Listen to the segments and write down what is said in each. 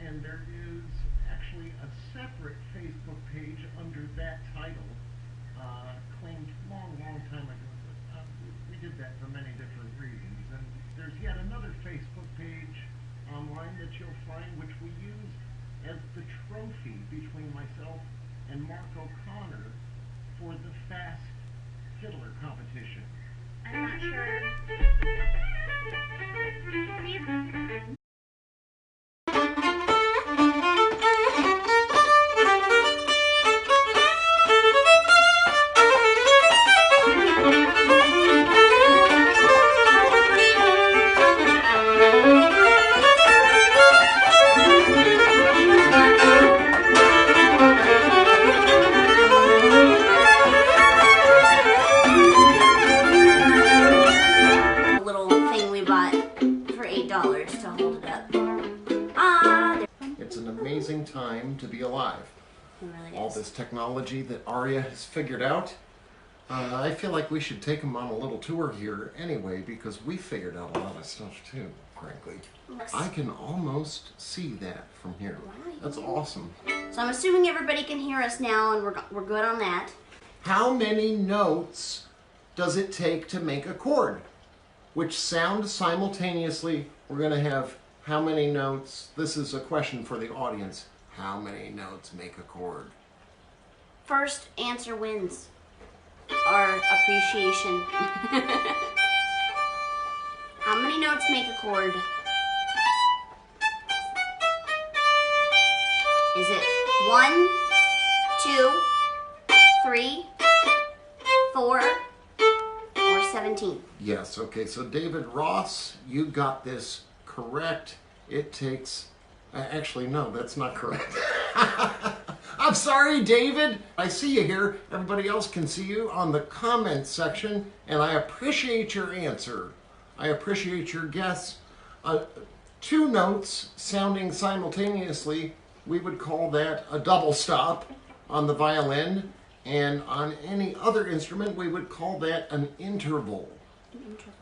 and there is actually a separate Facebook page under that title, claimed long time ago. But, we did that for many different reasons. And there's yet another Facebook page online that you'll find, which we use as the trophy between myself and Mark O'Connor for the Fast Fiddler competition. I'm not sure. Time to be alive. Really all this technology that Aria has figured out. I feel like we should take them on a little tour here anyway, because we figured out a lot of stuff too, frankly. I can almost see that from here. That's awesome. So I'm assuming everybody can hear us now, and we're good on that. How many notes does it take to make a chord? Which sound simultaneously? We're going to have how many notes? This is a question for the audience. How many notes make a chord? First answer wins our appreciation. How many notes make a chord? Is it 1, 2, 3, 4, or 17? Yes, okay, so David Ross, you got this correct. It takes, actually no, that's not correct. I'm sorry, David. I see you here. Everybody else can see you on the comments section, and I appreciate your answer. I appreciate your guess. 2 notes sounding simultaneously, we would call that a double stop on the violin, and on any other instrument, we would call that an interval.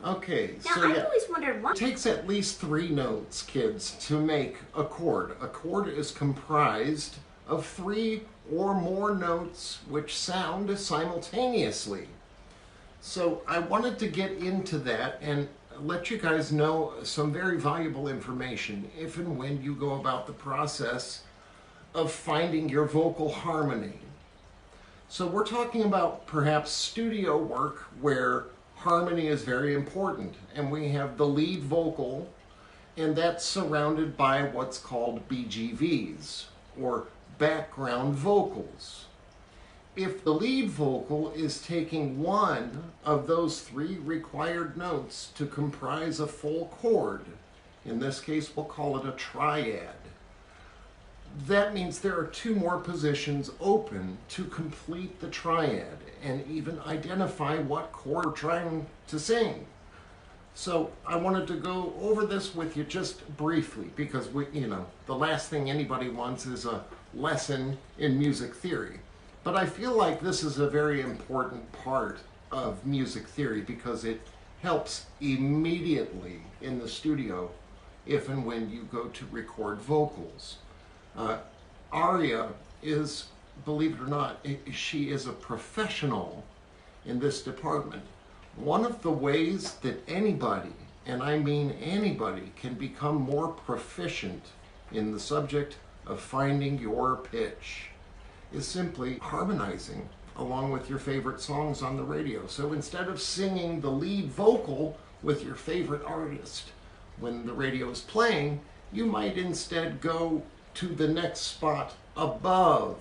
Okay, now, so I've always wondered why. It takes at least 3 notes, kids, to make a chord. A chord is comprised of 3 or more notes which sound simultaneously. So I wanted to get into that and let you guys know some very valuable information if and when you go about the process of finding your vocal harmony. So we're talking about perhaps studio work where harmony is very important, and we have the lead vocal, and that's surrounded by what's called BGVs, or background vocals. If the lead vocal is taking one of those 3 required notes to comprise a full chord, in this case we'll call it a triad, that means there are 2 more positions open to complete the triad and even identify what chord we're trying to sing. So I wanted to go over this with you just briefly, because the last thing anybody wants is a lesson in music theory. But I feel like this is a very important part of music theory because it helps immediately in the studio if and when you go to record vocals. Aria is, believe it or not, she is a professional in this department. One of the ways that anybody, and I mean anybody, can become more proficient in the subject of finding your pitch is simply harmonizing along with your favorite songs on the radio. So instead of singing the lead vocal with your favorite artist when the radio is playing, you might instead go to the next spot above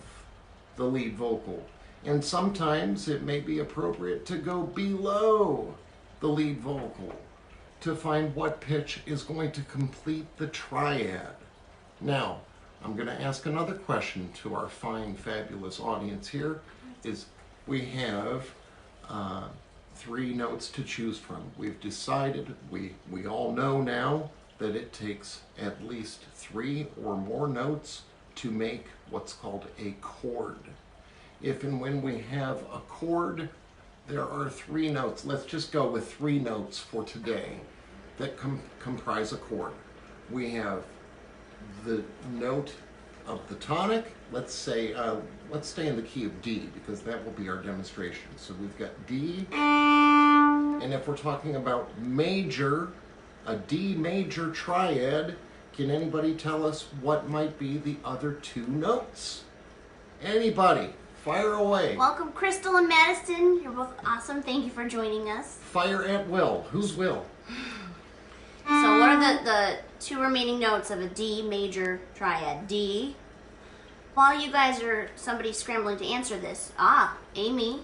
the lead vocal. And sometimes it may be appropriate to go below the lead vocal to find what pitch is going to complete the triad. Now, I'm going to ask another question to our fine, fabulous audience here. We have 3 notes to choose from. We've decided, we all know now that it takes at least 3 or more notes to make what's called a chord. If and when we have a chord, there are 3 notes. Let's just go with 3 notes for today that comprise a chord. We have the note of the tonic. Let's say, let's stay in the key of D because that will be our demonstration. So we've got D, and if we're talking about major, a D major triad, can anybody tell us what might be the other two notes? Anybody? Fire away. Welcome, Crystal and Madison. You're both awesome. Thank you for joining us. Fire at will. Who's Will? So what are the two remaining notes of a D major triad? D. While you guys are somebody's scrambling to answer this, Amy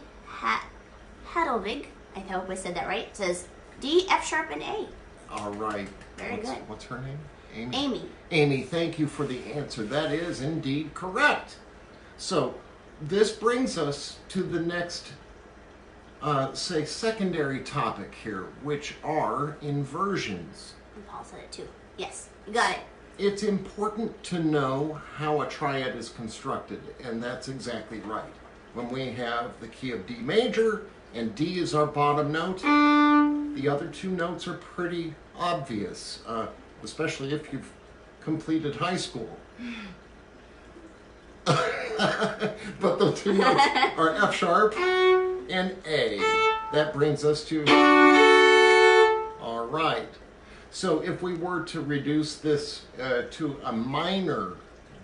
Hadovig, I hope I said that right, says D, F sharp, and A. All right. Very good. What's her name? Amy. Amy. Amy, thank you for the answer. That is indeed correct. So this brings us to the next, say, secondary topic here, which are inversions. And Paul said it too. Yes, you got it. It's important to know how a triad is constructed, and that's exactly right. When we have the key of D major, and D is our bottom note, the other two notes are pretty obvious, especially if you've completed high school. But the two notes are F sharp and A. That brings us to, all right. So if we were to reduce this to a minor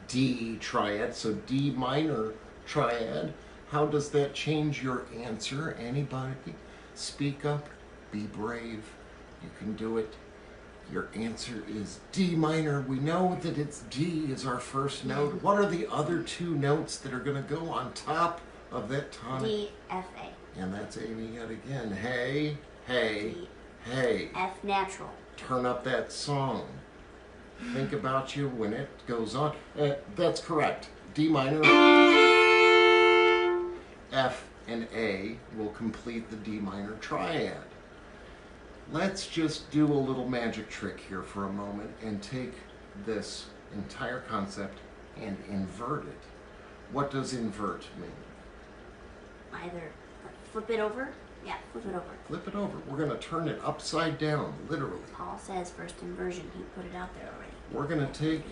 D triad, so D minor triad, how does that change your answer? Anybody? Speak up, be brave, you can do it. Your answer is D minor. We know that it's D is our first note. What are the other two notes that are going to go on top of that tonic? D, F, A. And that's Amy yet again. Hey, hey, D, hey. F natural. Turn up that song. Think about you when it goes on. That's correct. D minor, F, and A will complete the D minor triad. Let's just do a little magic trick here for a moment and take this entire concept and invert it. What does invert mean? Either flip it over. Yeah, flip it over. Flip it over. We're going to turn it upside down, literally. Paul says first inversion. He put it out there already. We're going to take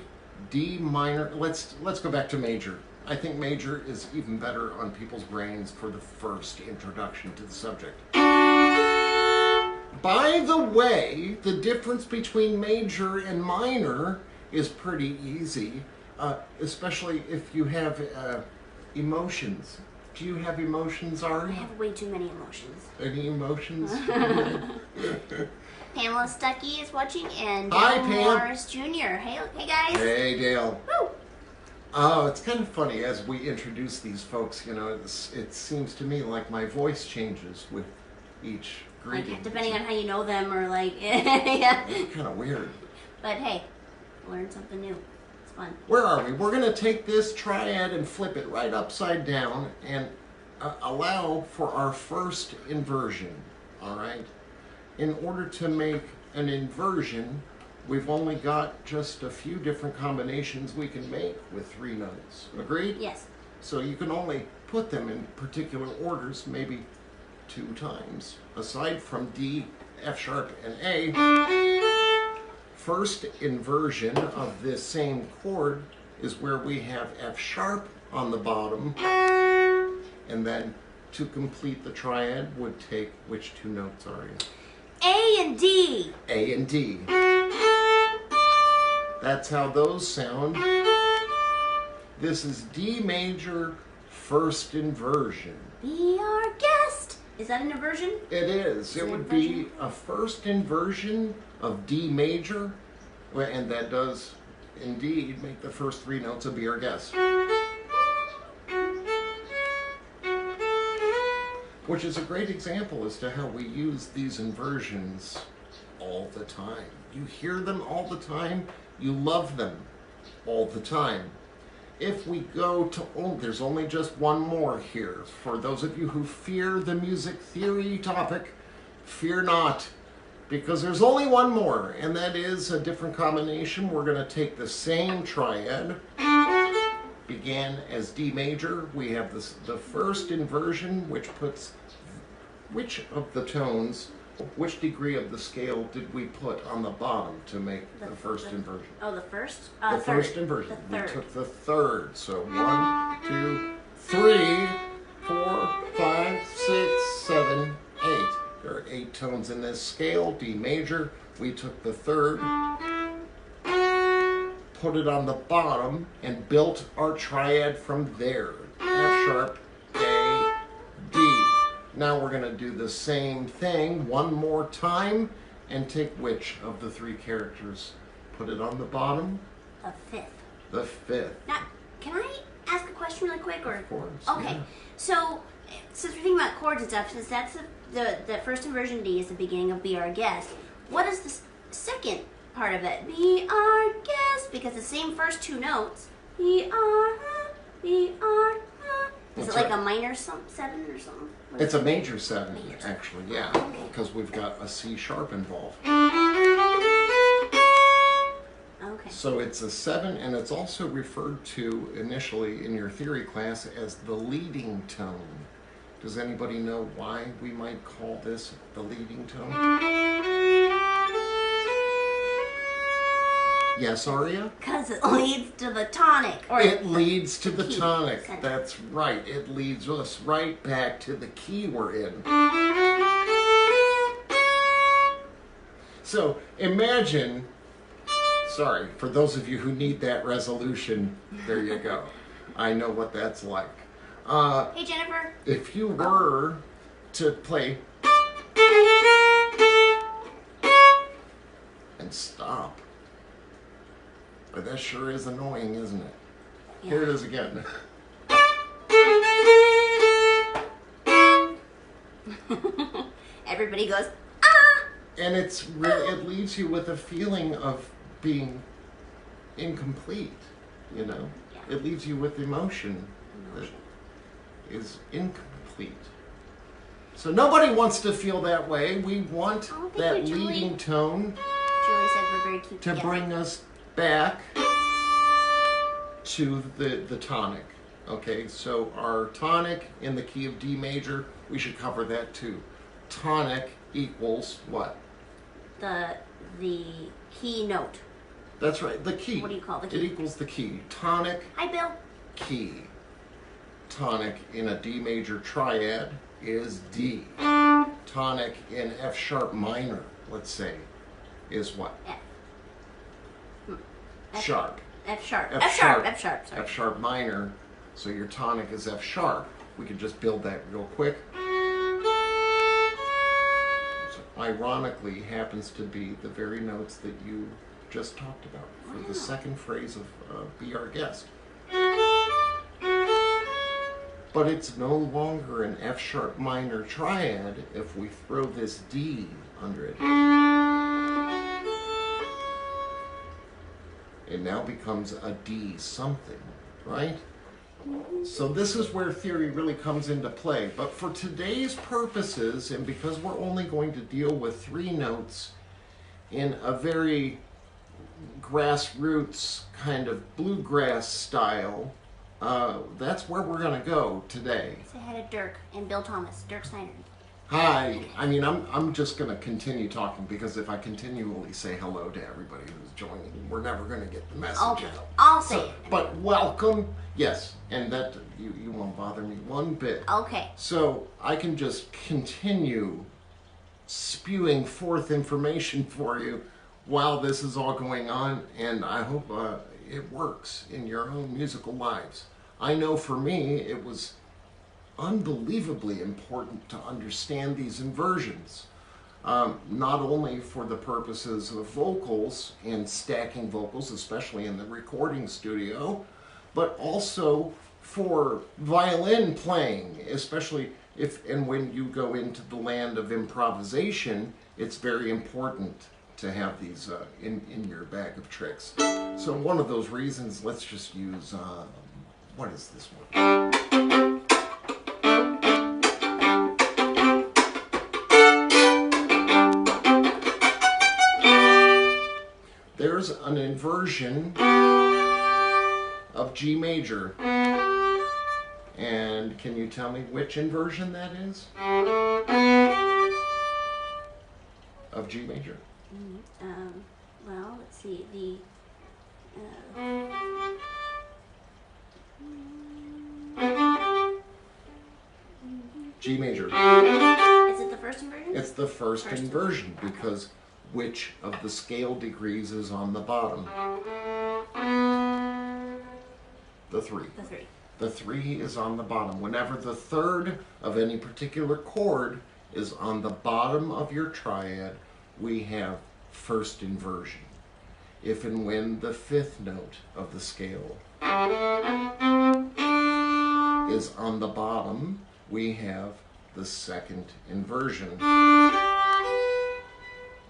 D minor. Let's go back to major. I think major is even better on people's brains for the first introduction to the subject. By the way, the difference between major and minor is pretty easy, especially if you have emotions. Do you have emotions, Aria? I have way too many emotions. Any emotions? Pamela Stuckey is watching, and Hi, Dale Pam. Morris Jr. Hey guys. Hey, Dale. Woo. Oh, it's kind of funny as we introduce these folks, you know, it seems to me like my voice changes with each greeting. Like, depending on how you know them, or like, yeah. It's kind of weird. But hey, learn something new. It's fun. Where are we? We're going to take this triad and flip it right upside down and allow for our first inversion, all right? In order to make an inversion, we've only got just a few different combinations we can make with three notes. Agreed? Yes. So you can only put them in particular orders, maybe 2 times. Aside from D, F sharp, and A, first inversion of this same chord is where we have F sharp on the bottom, and then to complete the triad would take which 2 notes, Aria? A and D. A and D. That's how those sound. This is D major first inversion. Be our guest. Is that an inversion? It is. It would be a first inversion of D major, and that does indeed make the first 3 notes of Be Our Guest. Which is a great example as to how we use these inversions all the time. You hear them all the time. You love them all the time. If we go to, there's only just one more here. For those of you who fear the music theory topic, fear not, because there's only one more, and that is a different combination. We're going to take the same triad, began as D major. We have the first inversion, which puts which of the tones Which degree of the scale did we put on the bottom to make the first inversion? Oh, the first? The third. first inversion. The We third. took the third. So 1, 2, 3, 4, 5, 6, 7, 8. There are 8 tones in this scale, D major. We took the third, put it on the bottom, and built our triad from there. F sharp, A, D. Now we're going to do the same thing one more time and take which of the 3 characters? Put it on the bottom? The fifth. The 5th. Now, can I ask a question really quick? Or Of course. okay, Yeah. so since we're thinking about chords and stuff, since that's the first inversion D is the beginning of Be Our Guest, what is the second part of it? Be Our Guest, because the same first 2 notes. Be Our. Is That's it like right. a minor 7 or something? What It's is a major 7, Major. actually, yeah, because we've got a C sharp involved. Okay. So it's a 7, and it's also referred to initially in your theory class as the leading tone. Does anybody know why we might call this the leading tone? Yes, Aria? Because it leads to the tonic. Or It leads to the key. tonic. Center. That's right. It leads us right back to the key we're in. So imagine, sorry, for those of you who need that resolution, there you go. I know what that's like. Hey, Jennifer. If you were to play and stop, but that sure is annoying, isn't it? Yeah. Here it is again. Everybody goes, ah! And it's really, it leaves you with a feeling of being incomplete, you know? Yeah. It leaves you with emotion that is incomplete. So nobody wants to feel that way. We want Oh, thank that you, Julie. leading tone Julie said we're very cute to together. bring us back to the tonic. Okay, so our tonic in the key of D major, we should cover that too. Tonic equals what? The key note. That's right, the key. What do you call the It key? equals the key. Tonic, Hi, Bill. key. Tonic in a D major triad is D. Tonic in F sharp minor, let's say, is what? F. F. Sharp. F sharp. F F sharp. sharp. F sharp. Sorry. F sharp minor, so your tonic is F sharp. We could just build that real quick. So ironically, happens to be the very notes that you just talked about for Wow. the second phrase of Be Our Guest. But it's no longer an F sharp minor triad if we throw this D under it. It now becomes a D something, right? So this is where theory really comes into play. But for today's purposes, and because we're only going to deal with 3 notes in a very grassroots kind of bluegrass style, that's where we're going to go today. Say hi to Dirk and Bill Thomas. Dirk Snyder. Hi. I mean, I'm just going to continue talking because if I continually say hello to everybody who's joining, we're never going to get the message Okay. out. I'll say So, it. but welcome, yes, and that you won't bother me one bit. Okay. So I can just continue spewing forth information for you while this is all going on, and I hope it works in your own musical lives. I know for me it was unbelievably important to understand these inversions, not only for the purposes of vocals and stacking vocals, especially in the recording studio, but also for violin playing, especially if and when you go into the land of improvisation. It's very important to have these in your bag of tricks. So one of those reasons, let's just use, what is this one? There's an inversion of G major. And can you tell me which inversion that is? of G major? Well, let's see. The G major. Is it the first inversion? It's the first inversion because which of the scale degrees is on the bottom? The 3. The 3. The 3 is on the bottom. Whenever the third of any particular chord is on the bottom of your triad, we have first inversion. If and when the 5th note of the scale is on the bottom, we have the second inversion.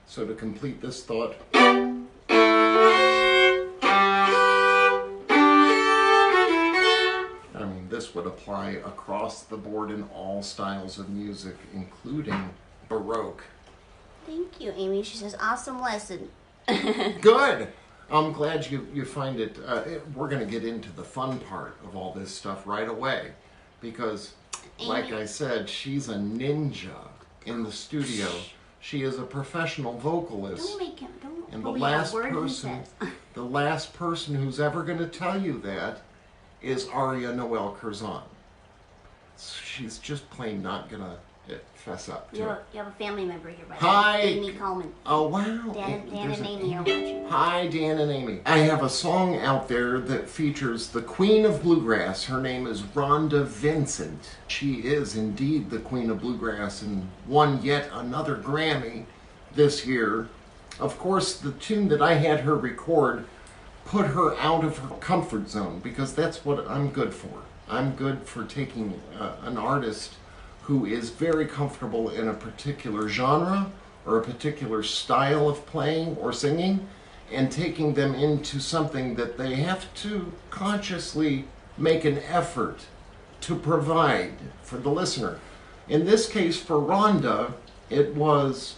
So to complete this thought, this would apply across the board in all styles of music, including Baroque. Thank you, Amy. She says, awesome lesson. Good. I'm glad you find it. We're going to get into the fun part of all this stuff right away because, Amy, like I said, she's a ninja in the studio. She is a professional vocalist. Don't make him. Don't. And the last person who's ever going to tell you that is Aria Noel Curzon. She's just plain not gonna fess up to it. You have a family member here, by the Hi. way. Amy Coleman. Oh, wow. Dan and Amy are watching. Hi, Dan and Amy. I have a song out there that features the Queen of Bluegrass. Her name is Rhonda Vincent. She is indeed the Queen of Bluegrass and won yet another Grammy this year. Of course, the tune that I had her record put her out of her comfort zone because that's what I'm good for. I'm good for taking an artist who is very comfortable in a particular genre or a particular style of playing or singing and taking them into something that they have to consciously make an effort to provide for the listener. In this case, for Rhonda, it was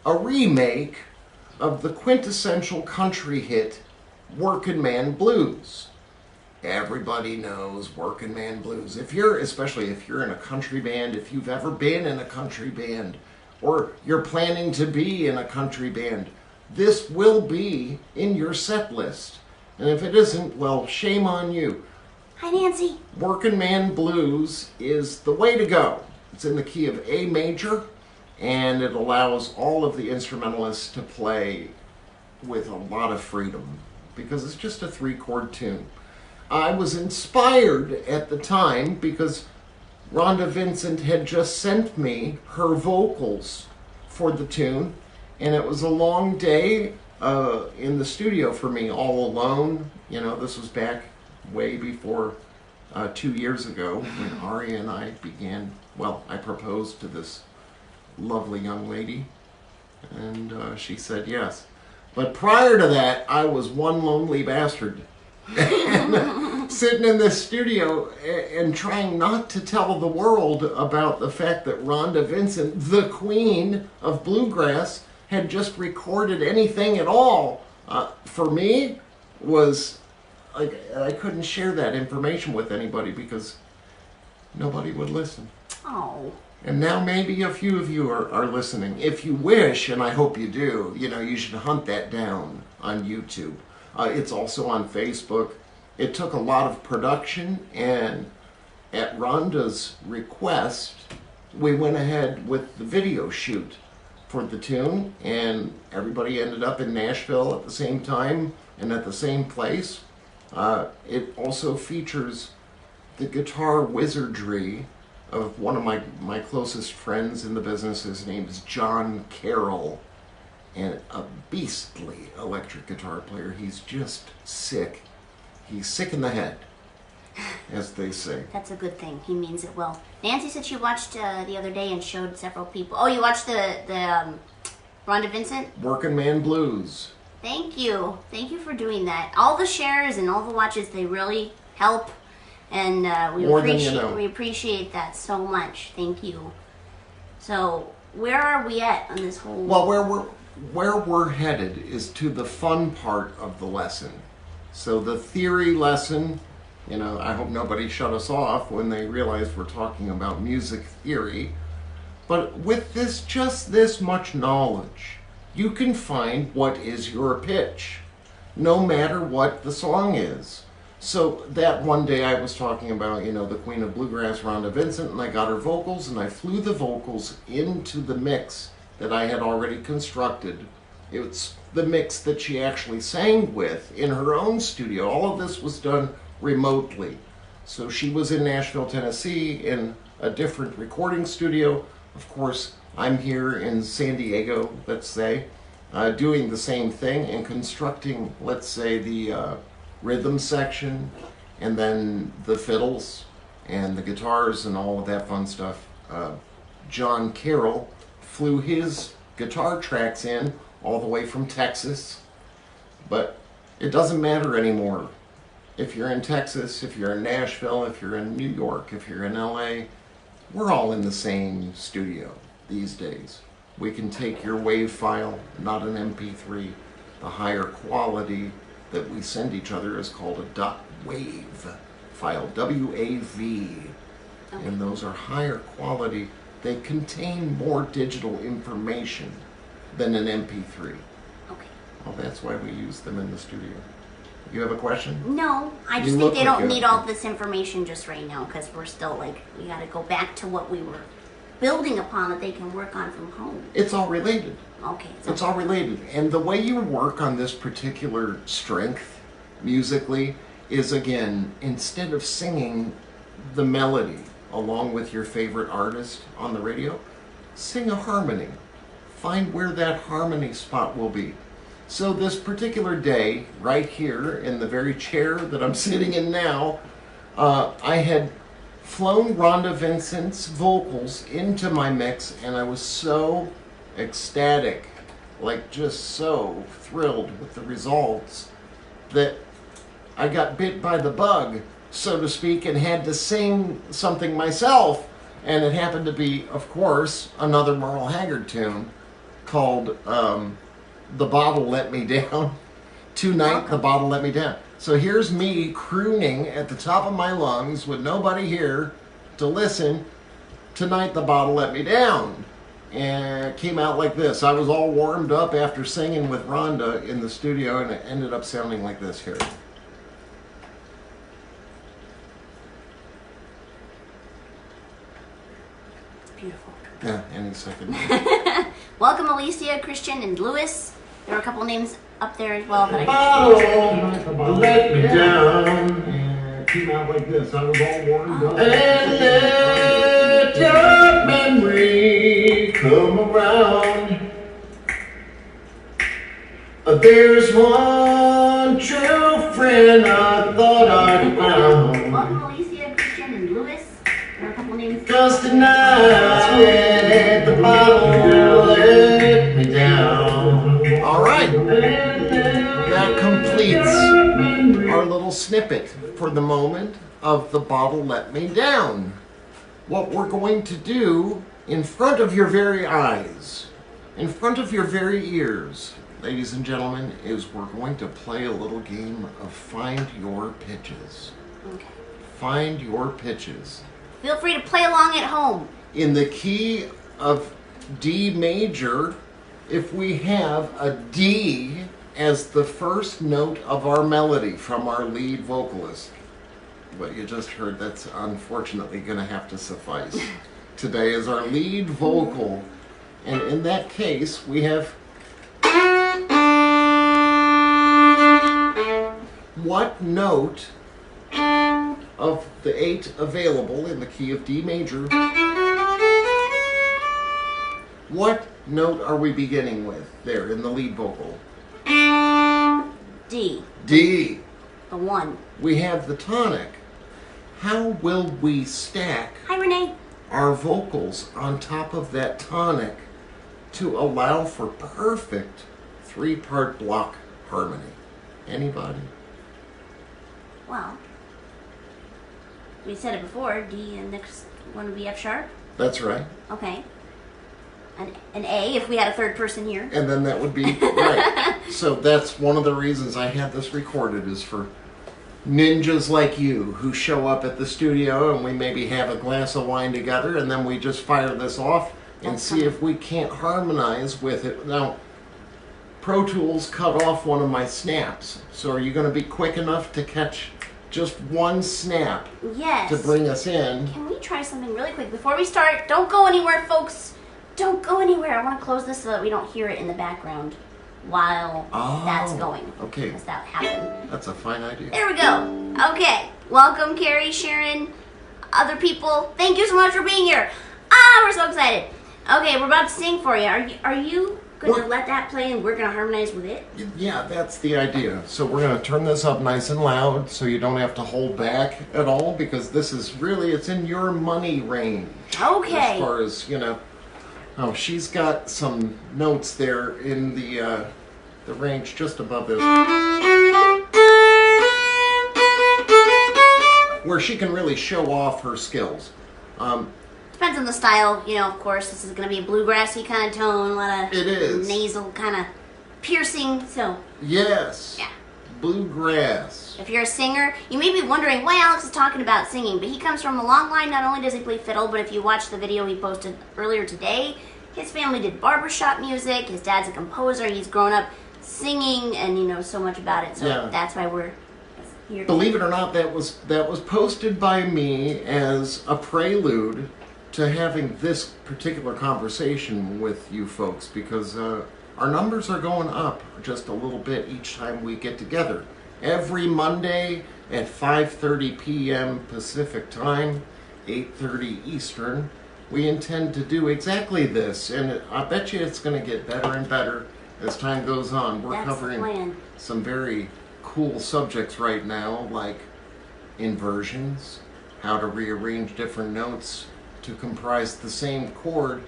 a remake of the quintessential country hit Workin' Man Blues. Everybody knows Workin' Man Blues. Especially if you're in a country band, if you've ever been in a country band, or you're planning to be in a country band, this will be in your set list. And if it isn't, well, shame on you. Hi, Nancy. Workin' Man Blues is the way to go. It's in the key of A major, and it allows all of the instrumentalists to play with a lot of freedom, because it's just a 3-chord tune. I was inspired at the time because Rhonda Vincent had just sent me her vocals for the tune, and it was a long day in the studio for me, all alone. You know, this was back way before 2 years ago when Aria and I began, I proposed to this lovely young lady, and she said yes. But prior to that, I was one lonely bastard. Sitting in this studio and trying not to tell the world about the fact that Rhonda Vincent, the Queen of Bluegrass, had just recorded anything at all. For me, was like I couldn't share that information with anybody because nobody would listen. Oh. And now maybe a few of you are listening. If you wish, and I hope you do, you should hunt that down on YouTube. It's also on Facebook. It took a lot of production, and at Rhonda's request, we went ahead with the video shoot for the tune, and everybody ended up in Nashville at the same time and at the same place. It also features the guitar wizardry of one of my closest friends in the business. His name is John Carroll, and a beastly electric guitar player. He's just sick. He's sick in the head, as they say. That's a good thing. He means it well. Nancy said she watched the other day and showed several people. Oh, you watched the Rhonda Vincent? Workin' Man Blues. Thank you. Thank you for doing that. All the shares and all the watches, they really help. And we appreciate that so much. Thank you. So, where are we at on this whole... Well, where we're headed is to the fun part of the lesson. So the theory lesson, I hope nobody shut us off when they realize we're talking about music theory. But with just this much knowledge, you can find what is your pitch, no matter what the song is. So that one day I was talking about, the Queen of Bluegrass, Rhonda Vincent, and I got her vocals, and I flew the vocals into the mix that I had already constructed. It's the mix that she actually sang with in her own studio. All of this was done remotely. So she was in Nashville, Tennessee, in a different recording studio. Of course, I'm here in San Diego, let's say, doing the same thing and constructing, let's say, the rhythm section, and then the fiddles and the guitars and all of that fun stuff. John Carroll flew his guitar tracks in all the way from Texas, but it doesn't matter anymore. If you're in Texas, if you're in Nashville, if you're in New York, if you're in LA, we're all in the same studio these days. We can take your WAV file, not an MP3. The higher quality that we send each other is called a .wav file, W-A-V. Okay. And those are higher quality. They contain more digital information than an MP3. Okay. Well, that's why we use them in the studio. You have a question? No, I just think they don't need all this information just right now, because we're still we got to go back to what we were building upon that they can work on from home. It's all related. Okay. It's all related. And the way you work on this particular strength musically is, again, instead of singing the melody along with your favorite artist on the radio, sing a harmony. Find where that harmony spot will be. So this particular day, right here in the very chair that I'm sitting in now, I had flown Rhonda Vincent's vocals into my mix, and I was so ecstatic, just so thrilled with the results, that I got bit by the bug, so to speak, and had to sing something myself. And it happened to be, of course, another Merle Haggard tune called The Bottle Let Me Down. Tonight, The Bottle Let Me Down. So here's me crooning at the top of my lungs with nobody here to listen. Tonight, The Bottle Let Me Down. And it came out like this. I was all warmed up after singing with Rhonda in the studio, and it ended up sounding like this here. It's beautiful. Yeah, any second. Welcome, Alicia, Christian, and Lewis. There were a couple names up there as well. That Bottle, let me down. And it came out like this. I was all warmed up. And let your memory come around. There's one true friend I thought I'd found. Welcome, Alicia, Christian, and Lewis. There were a couple names. Cause tonight the bottle let me down. Alright, that completes our little snippet for the moment of The Bottle Let Me Down. What we're going to do in front of your very eyes, in front of your very ears, ladies and gentlemen, is we're going to play a little game of Find Your Pitches. Okay. Find your pitches. Feel free to play along at home. In the key of D major, if we have a D as the first note of our melody from our lead vocalist. What you just heard, that's unfortunately going to have to suffice. Today is our lead vocal, and in that case we have what note of the 8 available in the key of D major, what note are we beginning with there in the lead vocal? D. D. The 1. We have the tonic. How will we stack Hi, Renee. our vocals on top of that tonic to allow for perfect 3-part block harmony? Anybody? Well, we said it before. D, and next one would be F sharp. That's right. Okay. An A if we had a third person here. And then that would be right. So that's one of the reasons I had this recorded, is for ninjas like you who show up at the studio and we maybe have a glass of wine together and then we just fire this off and see if we can't harmonize with it. Now, Pro Tools cut off one of my snaps. So are you going to be quick enough to catch just one snap Yes. to bring us in? Can we try something really quick before we start? Don't go anywhere, folks. Don't go anywhere. I want to close this so that we don't hear it in the background while that's going. Okay. Does that happen? That's a fine idea. There we go. Okay. Welcome, Carrie, Sharon, other people. Thank you so much for being here. We're so excited. Okay, we're about to sing for you. Are you going to let that play and we're going to harmonize with it? Yeah, that's the idea. So we're going to turn this up nice and loud so you don't have to hold back at all, because this is really, it's in your money range. Okay. As far as, you know. Oh, she's got some notes there in the range just above this, where she can really show off her skills. Depends on the style, you know, of course. This is going to be a bluegrassy kind of tone, a lot of It is. nasal kind of piercing, so. Yes. Yeah. Bluegrass. If you're a singer, you may be wondering why Alex is talking about singing, but he comes from a long line. Not only does he play fiddle, but if you watch the video he posted earlier today, his family did barbershop music. His dad's a composer. He's grown up singing and you know so much about it. So Yeah. that's why we're here. Believe it or not, that was posted by me as a prelude to having this particular conversation with you folks, because our numbers are going up just a little bit each time we get together. Every Monday at 5:30 p.m. Pacific time, 8:30 Eastern, we intend to do exactly this, and I bet you it's going to get better and better as time goes on. We're That's the covering plan. some very cool subjects right now, like inversions, how to rearrange different notes to comprise the same chord,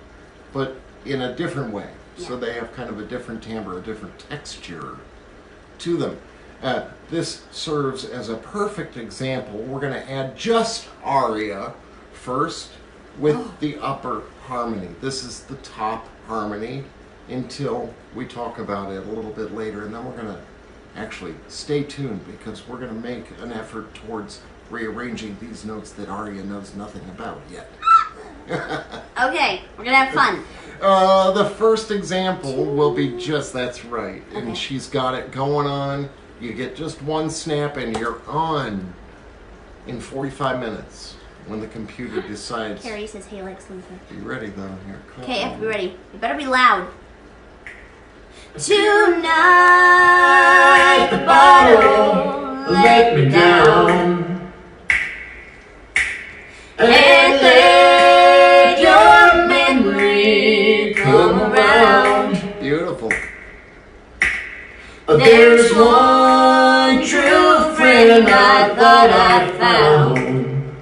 but in a different way. Yeah. So they have kind of a different timbre, a different texture to them. This serves as a perfect example. We're going to add just Aria first with the upper harmony. This is the top harmony until we talk about it a little bit later, and then we're going to actually stay tuned, because we're going to make an effort towards rearranging these notes that Aria knows nothing about yet. Okay, we're gonna have fun. The first example will be just, that's right, and Okay. she's got it going on. You get just one snap and you're on in 45 minutes when the computer decides. Carrie says, "Hey, Lex Luthor." Be ready though. Here, come Okay, you have to be on. ready. You better be loud. Tonight the bottle let me down, and let your memory come around. Beautiful. There's one true friend I thought I'd found.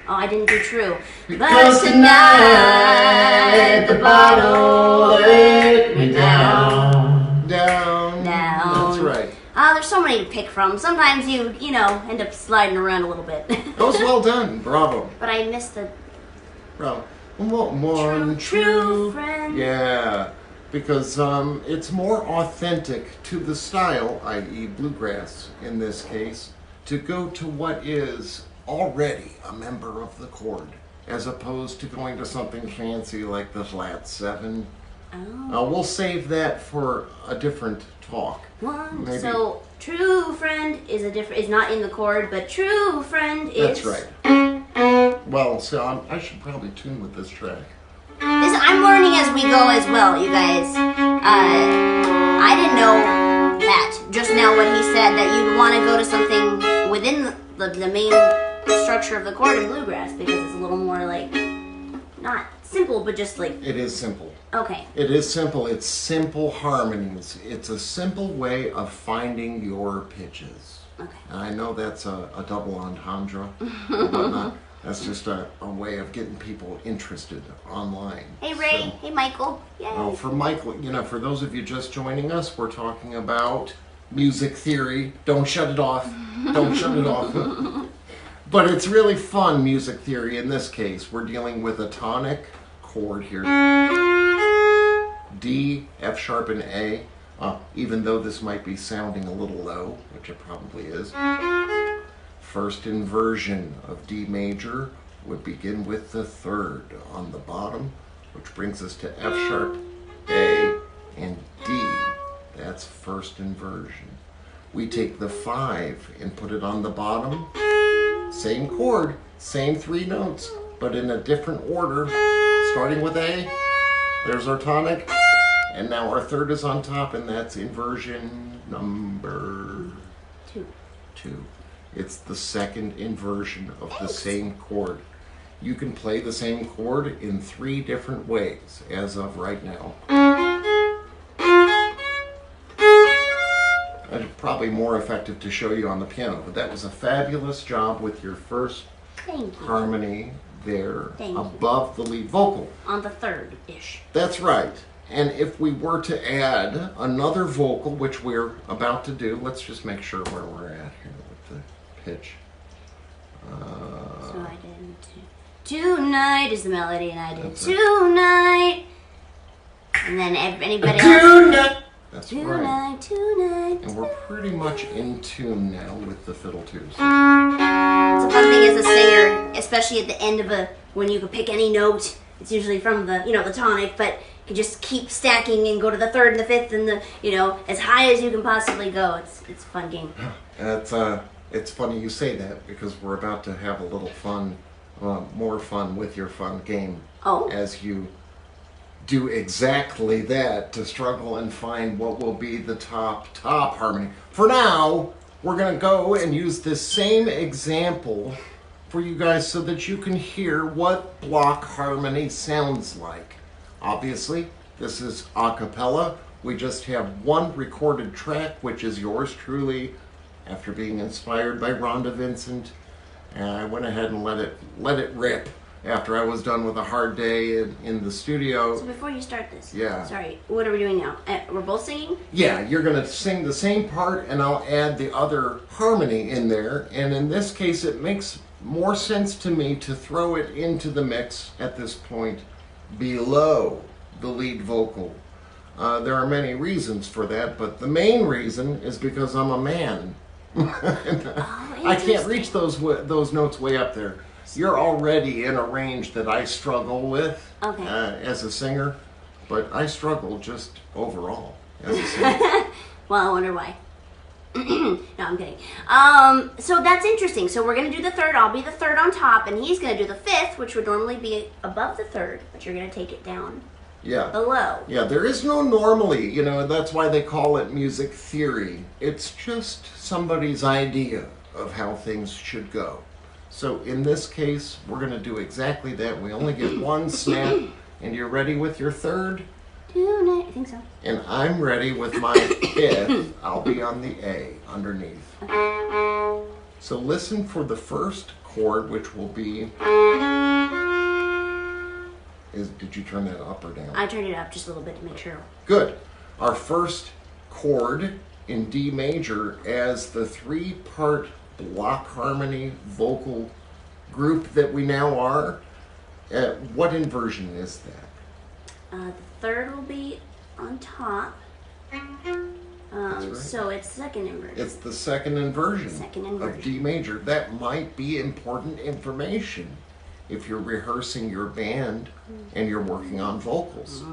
Oh, I didn't do true. But tonight the bottle let me down. Down. That's right. There's so many to pick from. Sometimes you know, end up sliding around a little bit. That was well done. Bravo. But I missed the Bravo. One true friend. Yeah. Because it's more authentic to the style, i.e. bluegrass in this case, to go to what is already a member of the chord, as opposed to going to something fancy like the flat 7. Oh. We'll save that for a different talk. One. Maybe. So true friend is not in the chord, but true friend is. That's right. Well, so I should probably tune with this track. I'm learning as we go as well, you guys. I didn't know that. Just now what he said, that you'd want to go to something within the main structure of the chord in bluegrass, because it's a little more like, not simple, but just like... It is simple. Okay. It is simple. It's simple harmonies. It's a simple way of finding your pitches. Okay. And I know that's a double entendre and whatnot. That's just a way of getting people interested online. Hey, Ray. So, Hey, Michael. Yay. well, for Michael, for those of you just joining us, we're talking about music theory. Don't shut it off. Don't shut it off. But it's really fun music theory in this case. We're dealing with a tonic chord here. D, F sharp, and A. Even though this might be sounding a little low, which it probably is. First inversion of D major would begin with the 3rd on the bottom, which brings us to F sharp, A, and D. That's first inversion. We take the 5 and put it on the bottom. Same chord, same 3 notes, but in a different order. Starting with A, there's our tonic, and now our third is on top, and that's inversion number 2. It's the second inversion of the same chord. You can play the same chord in 3 different ways as of right now. It's probably more effective to show you on the piano, but that was a fabulous job with your first harmony there above the lead vocal. On the third-ish. That's right. And if we were to add another vocal, which we're about to do, let's just make sure where we're at here with the pitch. So I did tonight is the melody, and I did tonight. And then anybody else? Tonight. That's right. Tonight. And we're pretty much in tune now with the fiddle twos. It's a fun thing as a singer, especially at the end of when you can pick any note. It's usually from the, the tonic, but you can just keep stacking and go to the third and the fifth and the, as high as you can possibly go. It's a fun game. It's funny you say that because we're about to have a little fun, more fun with your fun game. Oh. As you do exactly that to struggle and find what will be the top harmony. For now, we're going to go and use this same example for you guys so that you can hear what block harmony sounds like. Obviously, this is a cappella. We just have one recorded track, which is yours truly, after being inspired by Rhonda Vincent. And I went ahead and let it rip after I was done with a hard day in the studio. So before you start this, yeah. Sorry, what are we doing now? We're both singing? Yeah, you're going to sing the same part and I'll add the other harmony in there. And in this case, it makes more sense to me to throw it into the mix at this point below the lead vocal. There are many reasons for that, but the main reason is because I'm a man. I can't reach those notes way up there. You're already in a range that I struggle with as a singer, but I struggle just overall as a singer. Well, I wonder why. No, I'm kidding. So that's interesting. So we're going to do the third. I'll be the third on top, and he's going to do the fifth, which would normally be above the third, but you're going to take it down below. Yeah, there is no normally, that's why they call it music theory. It's just somebody's idea of how things should go. So in this case, we're going to do exactly that. We only get one snap, and you're ready with your third? I think so. And I'm ready with my fifth. I'll be on the A underneath. Okay. So listen for the first chord, which will be... Did you turn that up or down? I turned it up just a little bit to make sure. Good. Our first chord in D major as the 3-part block harmony vocal group that we now are. What inversion is that? The third will be on top. That's right. So it's second inversion. It's the second inversion, of D major. That might be important information if you're rehearsing your band and you're working on vocals.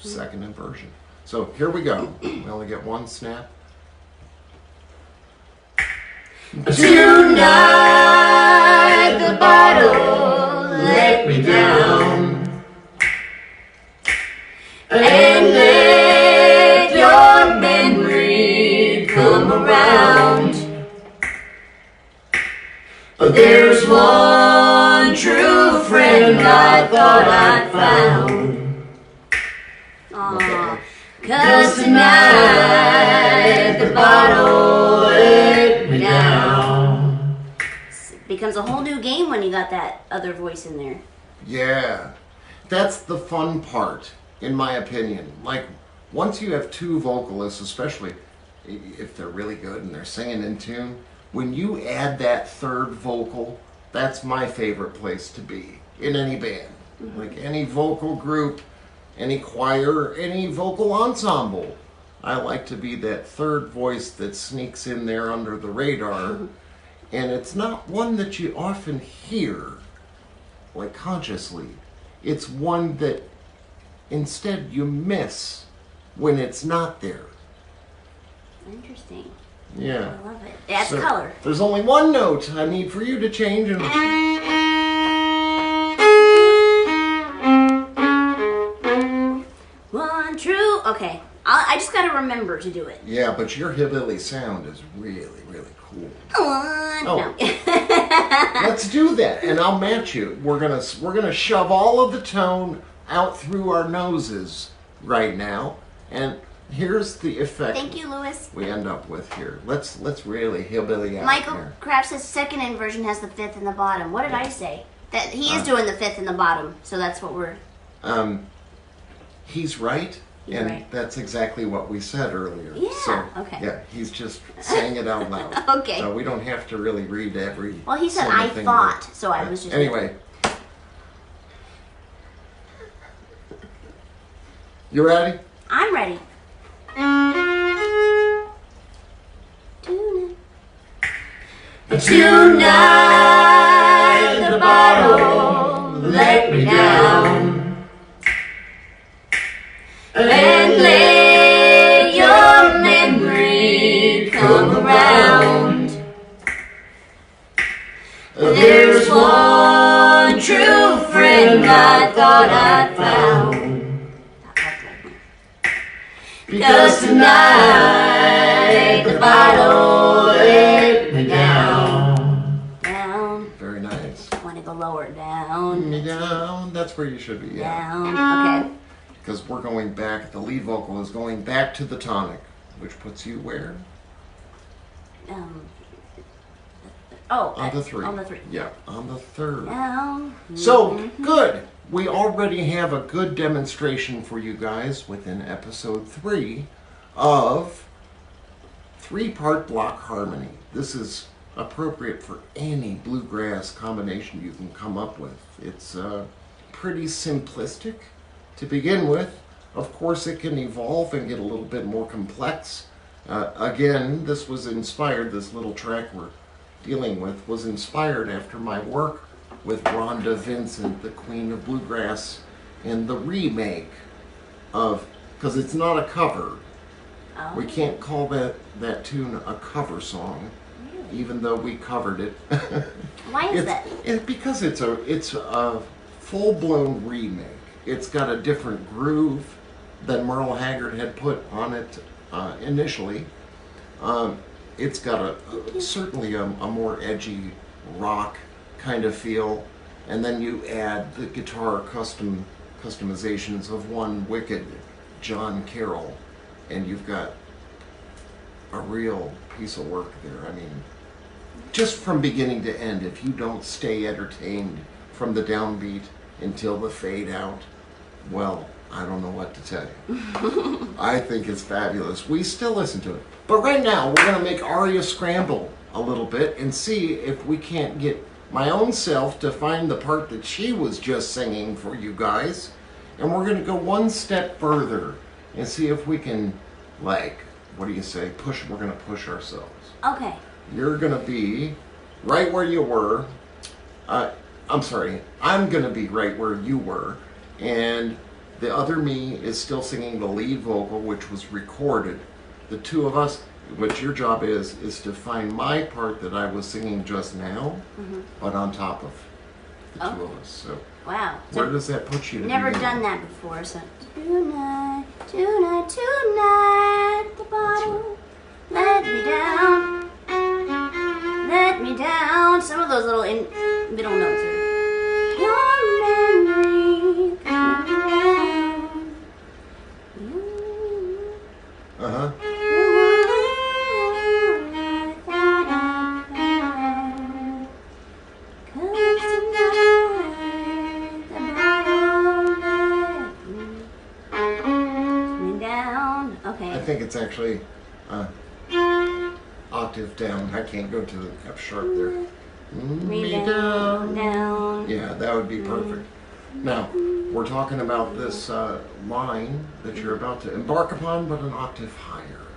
Second inversion. So here we go. We only get one snap. Tonight the bottle let me down, and let your memory come around. There's one true friend I thought I'd found. Aww. 'Cause tonight the bottle let me down. It becomes a whole new game when you got that other voice in there. Yeah, that's the fun part, in my opinion. Like, once you have two vocalists, especially if they're really good and they're singing in tune, when you add that third vocal, that's my favorite place to be in any band. Like any vocal group, any choir, any vocal ensemble. I like to be that third voice that sneaks in there under the radar. And it's not one that you often hear, like consciously. It's one that instead you miss when it's not there. Interesting. Yeah. I love it. It adds So, color. There's only one note I need for you to change. And One true. Okay. I just got to remember to do it. yeah, but your hillbilly sound is really, really cool. One. Oh. No. Let's do that, and I'll match you. We're gonna shove all of the tone out through our noses right now, and here's the effect. Thank you, Louis. We end up with here. Let's really hillbilly out Michael here. Kraft says second inversion has the fifth in the bottom. What did I say? That he is doing the fifth in the bottom, so that's what we're. He's right. He's and right. that's exactly what we said earlier. Yeah, So, okay. Yeah, he's just saying it out loud. Okay. So we don't have to really read every. Well, he said single I thing thought, there. so I was just. Anyway. You ready? I'm ready. Tonight the bottle let me down, and let your memory come around. There's one true friend I thought I'd found, because tonight the bottle let me down. Down. Very nice. Want to go lower. Down. Down. That's where you should be. Yeah. Down. Okay. Because we're going back. The lead vocal is going back to the tonic, which puts you where? On the three. On the three. Yeah, on the third. Down. So, good. We already have a good demonstration for you guys within episode 3 of 3-part block harmony. This is appropriate for any bluegrass combination you can come up with. It's pretty simplistic to begin with. Of course, it can evolve and get a little bit more complex. Again, this was inspired, this little track we're dealing with was inspired after my work with Rhonda Vincent, the Queen of Bluegrass, in the remake of, because it's not a cover. Oh. We can't call that tune a cover song, even though we covered it. Why is that? Because it's a full-blown remake. It's got a different groove than Merle Haggard had put on it initially. It's got certainly a more edgy rock kind of feel, and then you add the guitar customizations of one wicked John Carroll, and you've got a real piece of work there. I mean, just from beginning to end, if you don't stay entertained from the downbeat until the fade out, well, I don't know what to tell you. I think it's fabulous. We still listen to it. But right now, we're going to make Aria scramble a little bit and see if we can't get my own self to find the part that she was just singing for you guys. And we're going to go one step further and see if we can, like, what do you say, we're going to push ourselves. Okay. You're going to be right where you were. I'm sorry, I'm going to be right where you were. And the other me is still singing the lead vocal, which was recorded. The two of us, what your job is to find my part that I was singing just now, but on top of the two of us. So wow. Where does that put you? Never done that before. So tonight, the bottle let me down, let me down. Some of those little middle notes are. Your memory come around. Uh-huh. I think it's actually octave down. I can't go to the F sharp there. Me down. Yeah, that would be perfect. Now, we're talking about this line that you're about to embark upon, but an octave higher.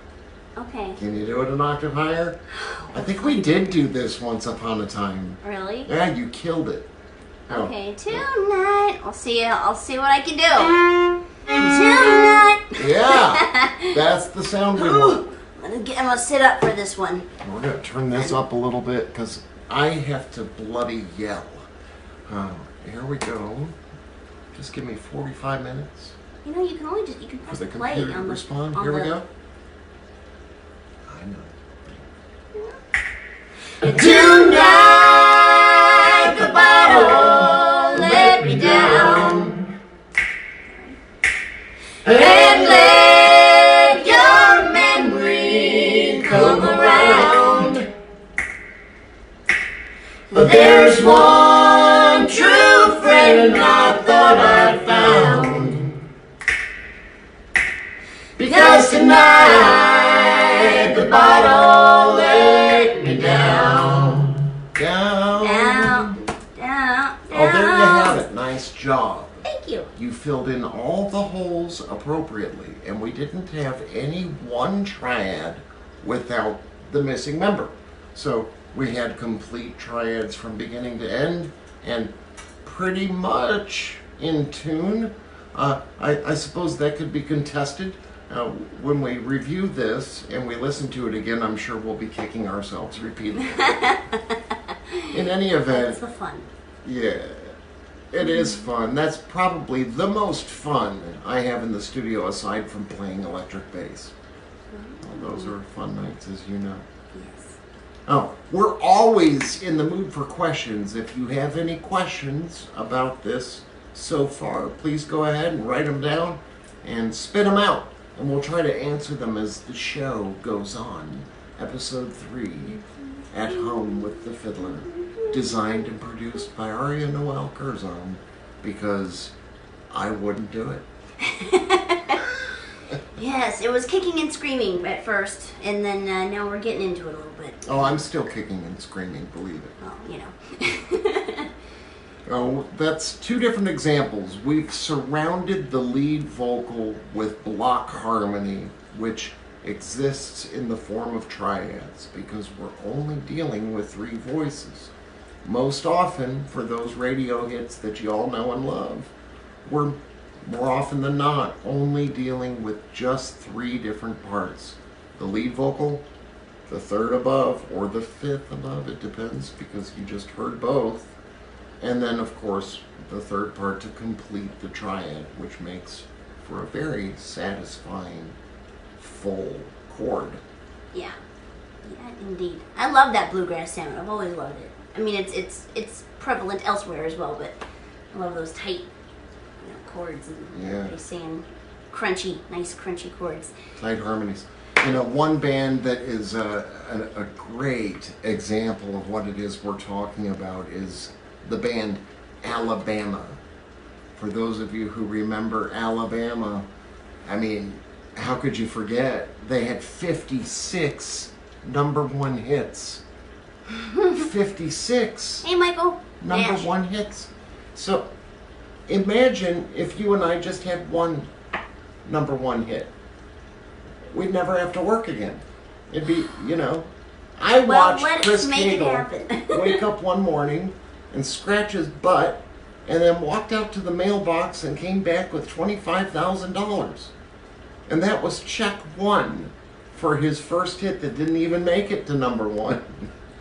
Okay. Can you do it an octave higher? I think we did do this once upon a time. Really? Yeah, you killed it. Oh. Okay, tonight. I'll see what I can do. Tonight. Yeah, that's the sound we want. I'm gonna sit up for this one. We're going to turn this up a little bit because I have to bloody yell. Here we go. Just give me 45 minutes. You know, you can press For the play computer on to the respond. on Here we the- go. I know. Tonight the bottle let me down, and let your memory come around. There's one true friend I thought I'd found, because tonight the bottle let me down. Down. Oh, there you have it. Nice job. Thank you. You filled in all the holes appropriately, and we didn't have any one triad without the missing member. So we had complete triads from beginning to end, and pretty much in tune. I suppose that could be contested. When we review this and we listen to it again, I'm sure we'll be kicking ourselves repeatedly. In any event, That's the fun. yeah, it is fun. That's probably the most fun I have in the studio aside from playing electric bass. Well, those are fun nights, as you know. Yes. Oh, we're always in the mood for questions. If you have any questions about this so far, please go ahead and write them down and spit them out. And we'll try to answer them as the show goes on. Episode 3, At Home with the Fiddler. Designed and produced by Aria Noel Curzon, because I wouldn't do it. Yes, it was kicking and screaming at first, and then now we're getting into it a little bit. Oh, I'm still kicking and screaming, believe it. Oh, you know. Oh, that's two different examples. We've surrounded the lead vocal with block harmony, which exists in the form of triads, because we're only dealing with 3 voices. Most often, for those radio hits that you all know and love, we're more often than not only dealing with just 3 different parts. The lead vocal, the 3rd above, or the 5th above, it depends, because you just heard both. And then, of course, the 3rd part to complete the triad, which makes for a very satisfying, full chord. Yeah. Yeah, indeed. I love that bluegrass sound. I've always loved it. I mean, it's prevalent elsewhere as well, but I love those tight, chords and they sound crunchy, nice crunchy chords. Tight harmonies. You know, one band that is a great example of what it is we're talking about is the band Alabama. For those of you who remember Alabama, I mean, how could you forget? They had 56 #1 hits. 56 Hey, Michael. #1 hits. So imagine if you and I just had one #1 hit. We'd never have to work again. It'd be, I watched Chris Cagle wake up one morning and scratch his butt and then walked out to the mailbox and came back with $25,000. And that was check 1 for his first hit that didn't even make it to #1.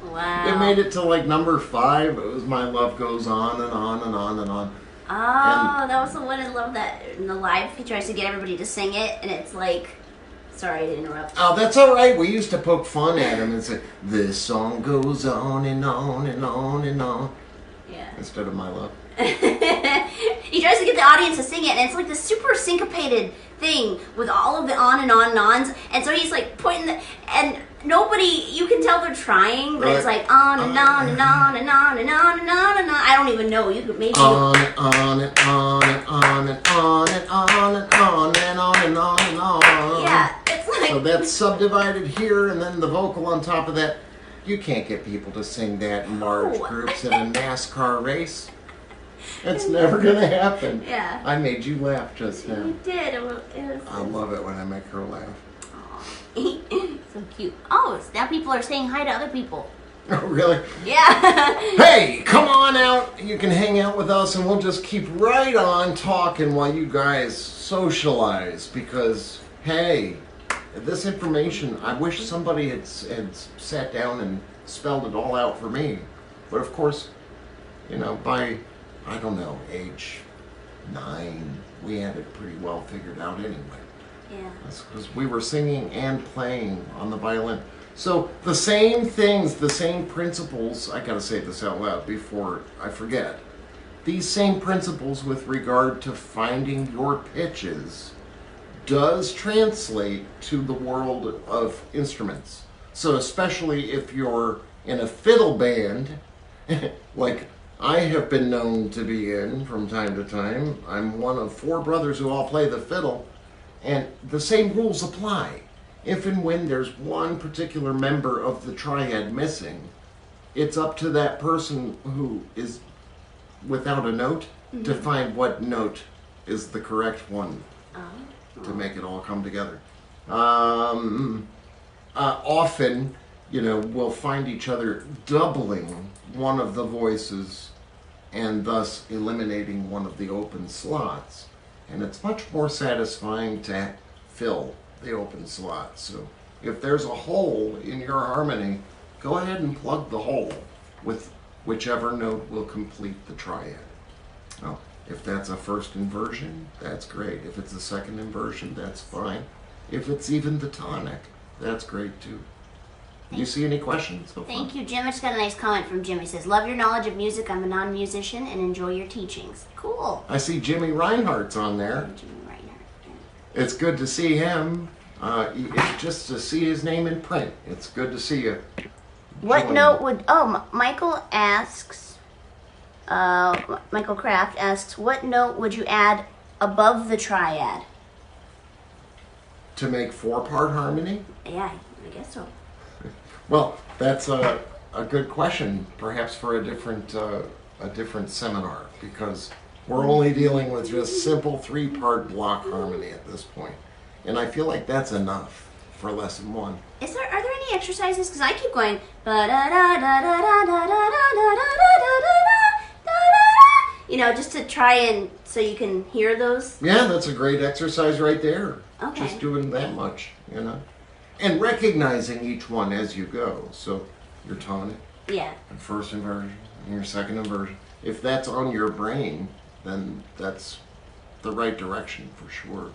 Wow. It made it to like #5. It was My Love Goes On and On and On and On. Oh, that was the one. I love that. In the live, he tries to get everybody to sing it, and it's like, sorry to interrupt. Oh, that's all right. We used to poke fun at him and say, "This song goes on and on and on and on." Yeah. Instead of My Love. He tries to get the audience to sing it, and it's like this super syncopated thing with all of the on and on and ons, and so he's like pointing and nobody, you can tell they're trying, but it's like on and on and on and on and on and on and on. I don't even know. You could maybe on and on and on and on and on and on and on and on and on and on. Yeah, it's like so that's subdivided here, and then the vocal on top of that. You can't get people to sing that in large groups in a NASCAR race. It's never gonna happen. Yeah. I made you laugh just now. You did. It was I love it when I make her laugh. so cute. Oh, now people are saying hi to other people. Oh, really? Yeah. Hey, come on out. You can hang out with us and we'll just keep right on talking while you guys socialize because, hey, this information, I wish somebody had sat down and spelled it all out for me. But of course, you know, by, I don't know, age 9, we had it pretty well figured out anyway. Yeah. That's because we were singing and playing on the violin. So the same things, the same principles, I gotta say this out loud before I forget. These same principles with regard to finding your pitches does translate to the world of instruments. So especially if you're in a fiddle band, like I have been known to be in from time to time. I'm one of 4 brothers who all play the fiddle, and the same rules apply. If and when there's one particular member of the triad missing, it's up to that person who is without a note to find what note is the correct one to make it all come together. Often, you know, we'll find each other doubling one of the voices and thus eliminating one of the open slots. And it's much more satisfying to fill the open slots. So if there's a hole in your harmony, go ahead and plug the hole with whichever note will complete the triad. Now, if that's a first inversion, that's great. If it's a second inversion, that's fine. If it's even the tonic, that's great too. You see any questions so far? Thank you, Jim. I just got a nice comment from Jim. He says, love your knowledge of music. I'm a non-musician and enjoy your teachings. Cool. I see Jimmy Reinhardt's on there. Jimmy Reinhardt. It's good to see him. Just to see his name in print. It's good to see you. What note would... Oh, Michael asks... Michael Kraft asks, what note would you add above the triad? To make 4-part harmony? Yeah, I guess so. Well, that's a good question, perhaps for a different seminar, because we're only dealing with just simple 3-part block harmony at this point. And I feel like that's enough for lesson 1. Are there any exercises? Because I keep going, you know, just to try and so you can hear those. Yeah, that's a great exercise right there. Okay. Just doing that much, you know. And recognizing each one as you go. So your tonic, Yeah. your first inversion, and your second inversion. If that's on your brain, then that's the right direction for sure.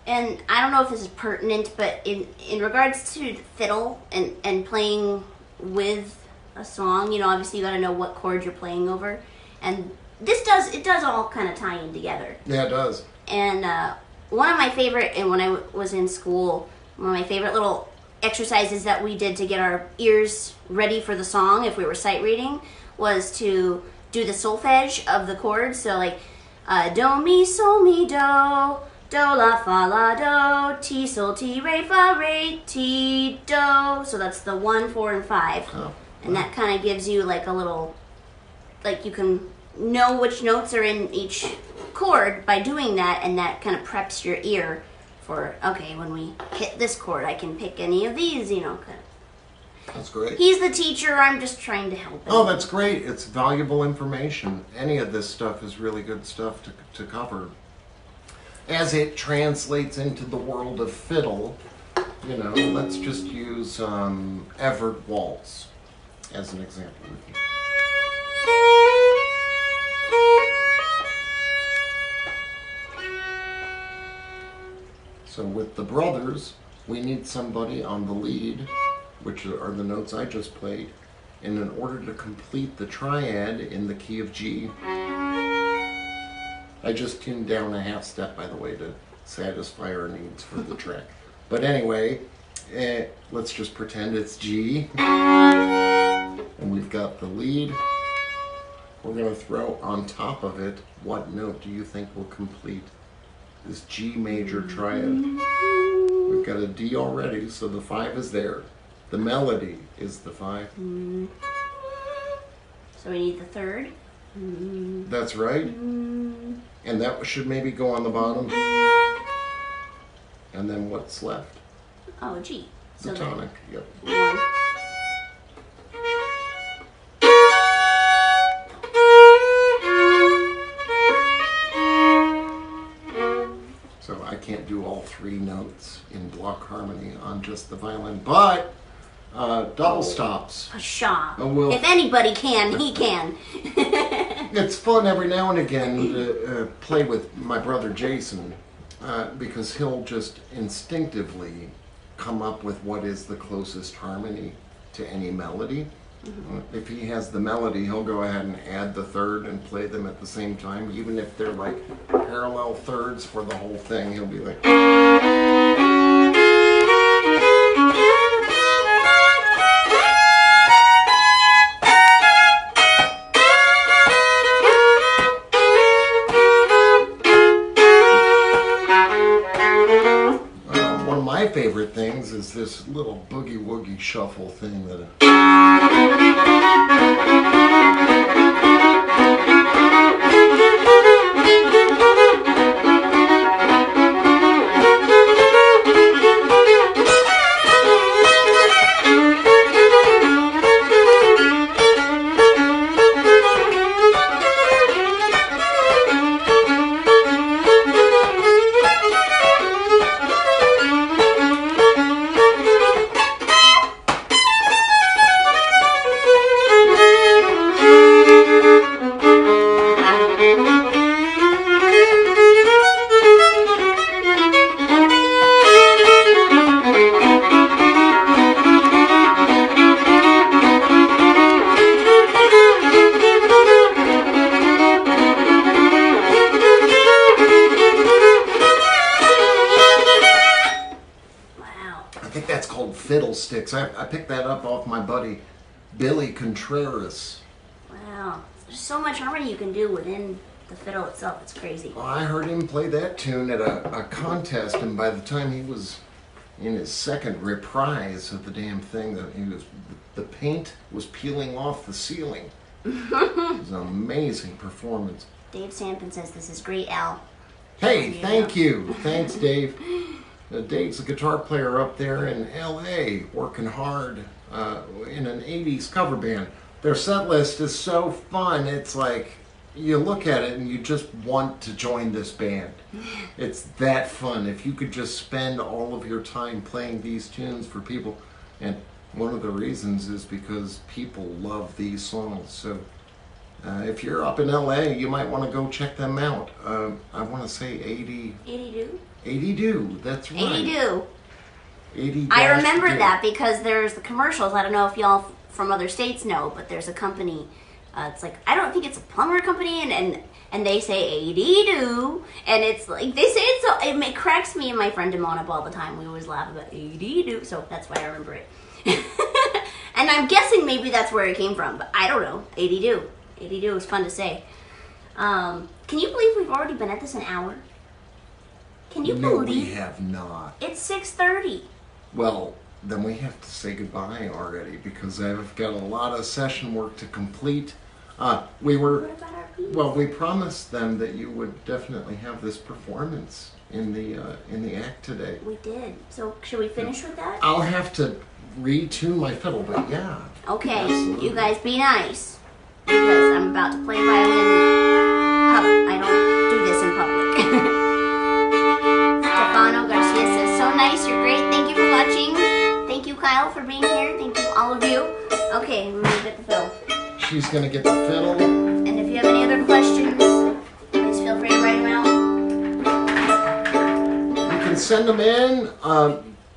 And I don't know if this is pertinent, but in regards to the fiddle and playing with a song, you know, obviously you got to know what chord you're playing over, and it does all kind of tie in together. Yeah, it does. And one of my favorite, and when I was in school, one of my favorite little exercises that we did to get our ears ready for the song, if we were sight reading, was to do the solfege of the chords. So like, do, mi, sol, mi, do. Do, la, fa, la, do, ti, sol, ti, re, fa, re, ti, do. So that's the 1, 4, and 5. Oh. And that kind of gives you like a little, like you can know which notes are in each chord by doing that, and that kind of preps your ear for, okay, when we hit this chord, I can pick any of these, you know. That's great. He's the teacher, I'm just trying to help him. Oh, that's great. It's valuable information. Any of this stuff is really good stuff to cover. As it translates into the world of fiddle, you know, let's just use Everett Waltz as an example. So with the brothers, we need somebody on the lead, which are the notes I just played, and in order to complete the triad in the key of G, I just tuned down a half step, by the way, to satisfy our needs for the track. But anyway, let's just pretend it's G. And we've got the lead. We're going to throw on top of it, what note do you think will complete this G major triad? We've got a D already, so the 5 is there. The melody is the 5. So we need the 3rd. That's right. And that should maybe go on the bottom. And then what's left? Oh, G. The tonic, yep. 1. So I can't do all 3 notes in block harmony on just the violin, but double stops. Pshaw. Well, if anybody can, he can. It's fun every now and again to play with my brother Jason because he'll just instinctively come up with what is the closest harmony to any melody. If he has the melody, he'll go ahead and add the third and play them at the same time, even if they're like parallel thirds for the whole thing. He'll be like... One of my favorite things is this little boogie-woogie shuffle thing that... Fiddlesticks. I picked that up off my buddy Billy Contreras. Wow. There's so much harmony you can do within the fiddle itself. It's crazy. Well, I heard him play that tune at a contest, and by the time he was in his second reprise of the damn thing, the paint was peeling off the ceiling. It was an amazing performance. Dave Sampson says this is great, Al. Hey, thank you. Thanks, Dave. Dave's a guitar player up there in L.A. working hard in an 80s cover band. Their set list is so fun. It's like you look at it and you just want to join this band. It's that fun. If you could just spend all of your time playing these tunes for people. And one of the reasons is because people love these songs. So if you're up in L.A., you might want to go check them out. I want to say 80... 80-do, that's right. 80-do. 80 I remember that because there's the commercials. I don't know if y'all from other states know, but there's a company. It's like, I don't think it's a plumber company, and they say 80-do, and it's like, they say it so, it cracks me and my friend Damon up all the time. We always laugh about 80-do, so that's why I remember it. And I'm guessing maybe that's where it came from, but I don't know. 80-do. 80-do is fun to say. Can you believe we've already been at this an hour? Can you believe? We have not. It's 6:30. Well, then we have to say goodbye already because I've got a lot of session work to complete. What about our piece? Well, we promised them that you would definitely have this performance in the act today. We did. So should we finish with that? I'll have to retune my fiddle, but yeah. Okay, absolutely. you guys be nice because I'm about to play violin. I don't do this in public. Stefano Garcia says, so nice, you're great. Thank you for watching. Thank you, Kyle, for being here. Thank you, all of you. Okay, I'm going to get the fiddle. She's going to get the fiddle. And if you have any other questions, please feel free to write them out. You can send them in.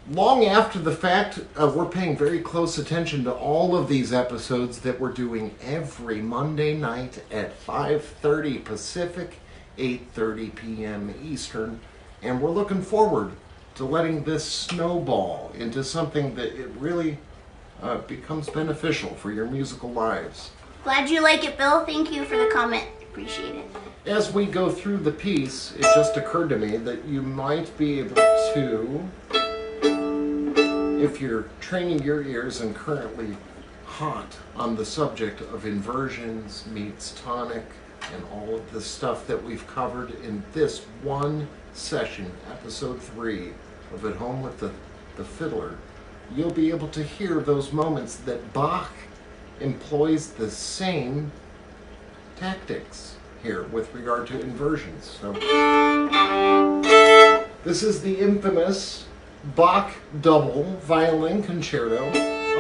Long after the fact, we're paying very close attention to all of these episodes that we're doing every Monday night at 5:30 Pacific, 8:30 p.m. Eastern. And we're looking forward to letting this snowball into something that it really becomes beneficial for your musical lives. Glad you like it, Bill. Thank you for the comment. Appreciate it. As we go through the piece, it just occurred to me that you might be able to, if you're training your ears and currently hot on the subject of inversions meets tonic and all of the stuff that we've covered in this one session, episode 3 of At Home with the Fiddler, you'll be able to hear those moments that Bach employs the same tactics here with regard to inversions. So this is the infamous Bach Double-Violin Concerto.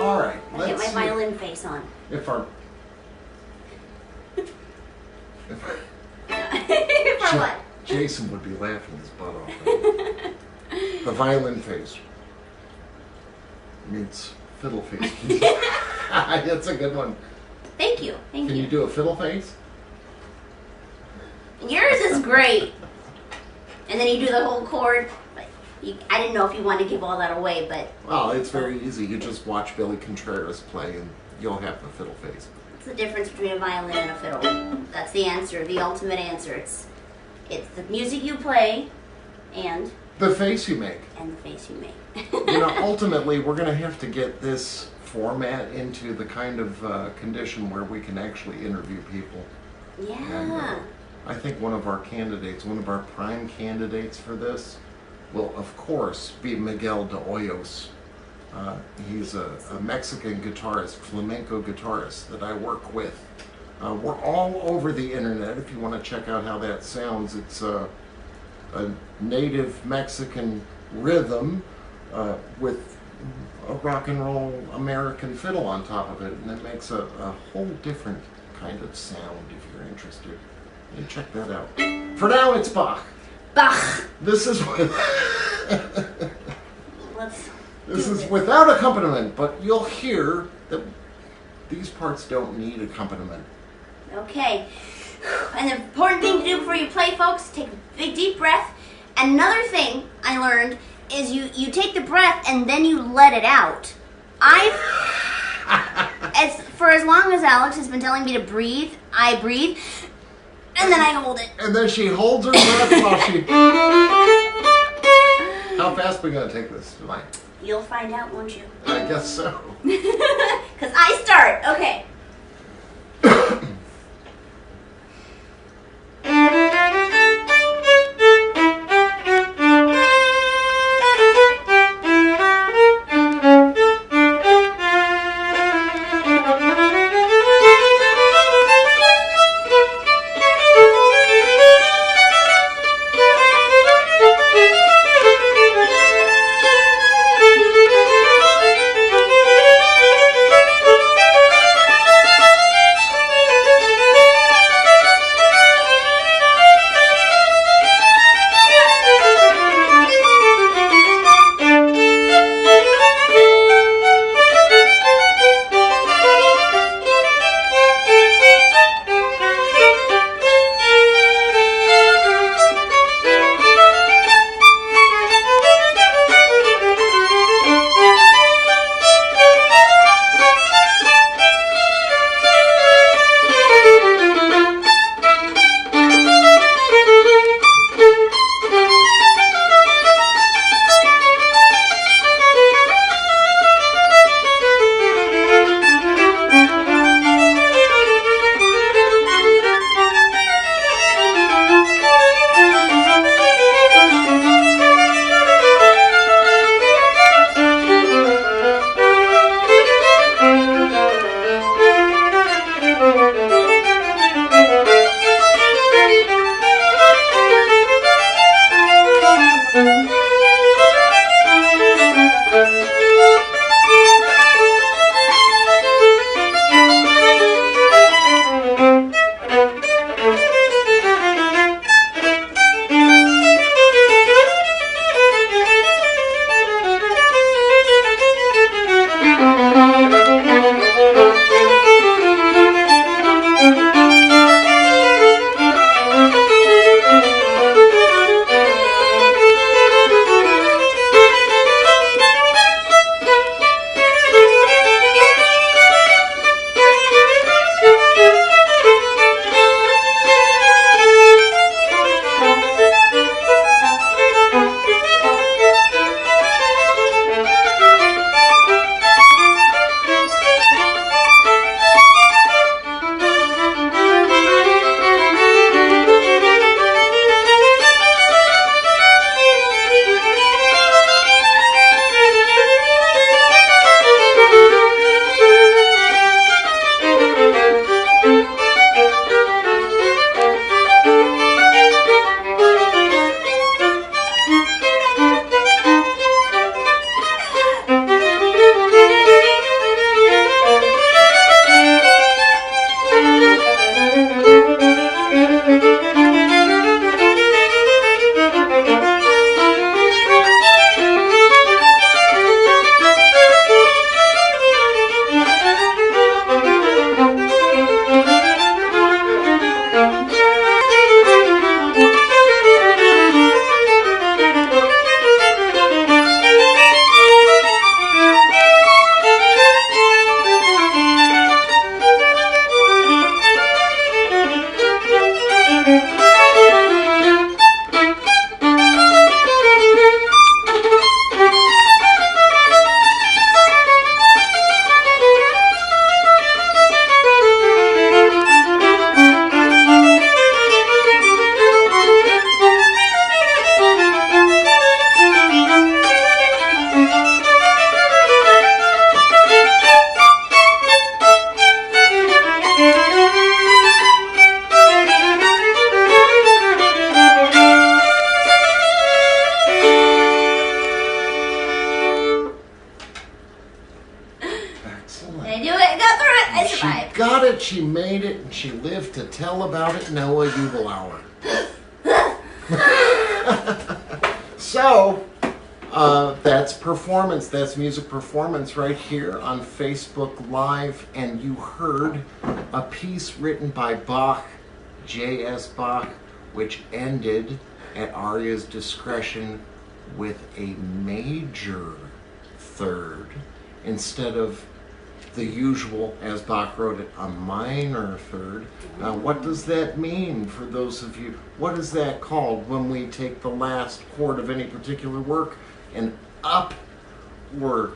All right, I let's get my see violin face on. if our For what? Jason would be laughing his butt off. The violin face means fiddle face. That's a good one. Thank you. Thank Can you. you do a fiddle face? Yours is great. And then you do the whole chord. I didn't know if you wanted to give all that away, but... Well, it's very easy. You just watch Billy Contreras play and you'll have the fiddle face. What's the difference between a violin and a fiddle? That's the answer, the ultimate answer. It's the music you play and The face you make. the face you make. Ultimately, we're going to have to get this format into the kind of condition where we can actually interview people. Yeah. And, I think one of our prime candidates for this will, of course, be Miguel de Hoyos. He's a Mexican guitarist, flamenco guitarist that I work with. We're all over the internet if you want to check out how that sounds. It's a native Mexican rhythm with a rock and roll American fiddle on top of it, and it makes a whole different kind of sound if you're interested. You check that out. For now, it's Bach. Bach. This is This is without accompaniment, but you'll hear that these parts don't need accompaniment. Okay. And the important thing to do before you play, folks, take a big deep breath. And another thing I learned is you take the breath and then you let it out. For as long as Alex has been telling me to breathe, I breathe, and then I hold it. And then she holds her breath while she... How fast are we going to take this tonight? You'll find out, won't you? I guess so. Because I start. Okay. got it, she made it, and she lived to tell about it, Noah Jubelauer. So, that's performance. That's music performance right here on Facebook Live. And you heard a piece written by Bach, J.S. Bach, which ended at Aria's discretion with a major third instead of the usual, as Bach wrote it, a minor third. Now, what does that mean for those of you? What is that called when we take the last chord of any particular work and up or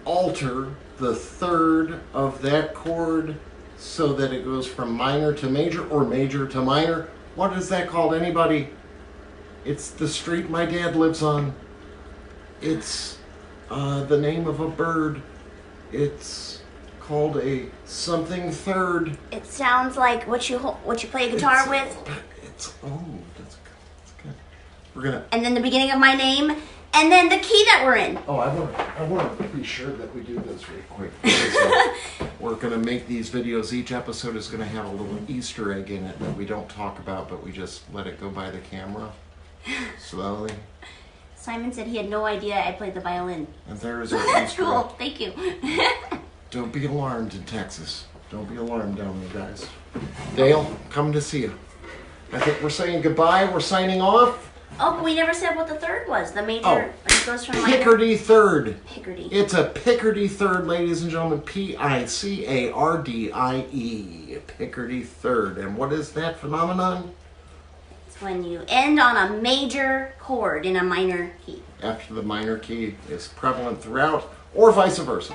alter the third of that chord so that it goes from minor to major or major to minor? What is that called? Anybody? It's the street my dad lives on. It's the name of a bird. It's called a something third. It sounds like what you play a guitar with. That's good. We're gonna. And then the beginning of my name, and then the key that we're in. Oh, I want to be sure that we do this really quick. Because, we're gonna make these videos. Each episode is gonna have a little Easter egg in it that we don't talk about, but we just let it go by the camera slowly. Simon said he had no idea I played the violin. And there is our That's Easter cool. egg. Thank you. Don't be alarmed in Texas. Don't be alarmed down there, guys. Dale, coming to see you. I think we're saying goodbye. We're signing off. Oh, but we never said what the third was. The major. Oh, It goes from minor. Picardy third. Picardy. It's a Picardy third, ladies and gentlemen. P-I-C-A-R-D-I-E. Picardy third. And what is that phenomenon? It's when you end on a major chord in a minor key. After the minor key is prevalent throughout, or vice versa.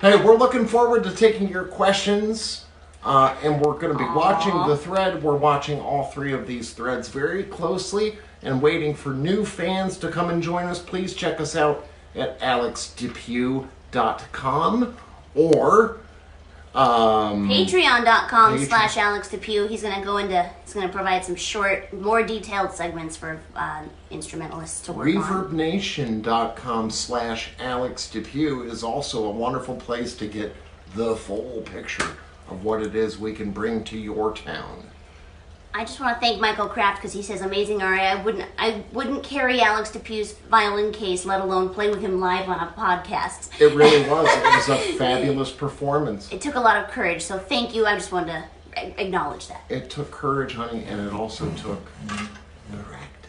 Hey, we're looking forward to taking your questions, and we're going to be watching the thread. We're watching all three of these threads very closely and waiting for new fans to come and join us. Please check us out at alexdepue.com or Patreon.com/Alex DePue. He's going to provide some short, more detailed segments for instrumentalists to work on. ReverbNation.com/Alex DePue is also a wonderful place to get the full picture of what it is we can bring to your town. I just want to thank Michael Kraft because he says amazing Aria. I wouldn't carry Alex DePue's violin case, let alone play with him live on a podcast. It really was. It was a fabulous performance. It took a lot of courage, so thank you. I just wanted to acknowledge that. It took courage, honey, and it also took practice.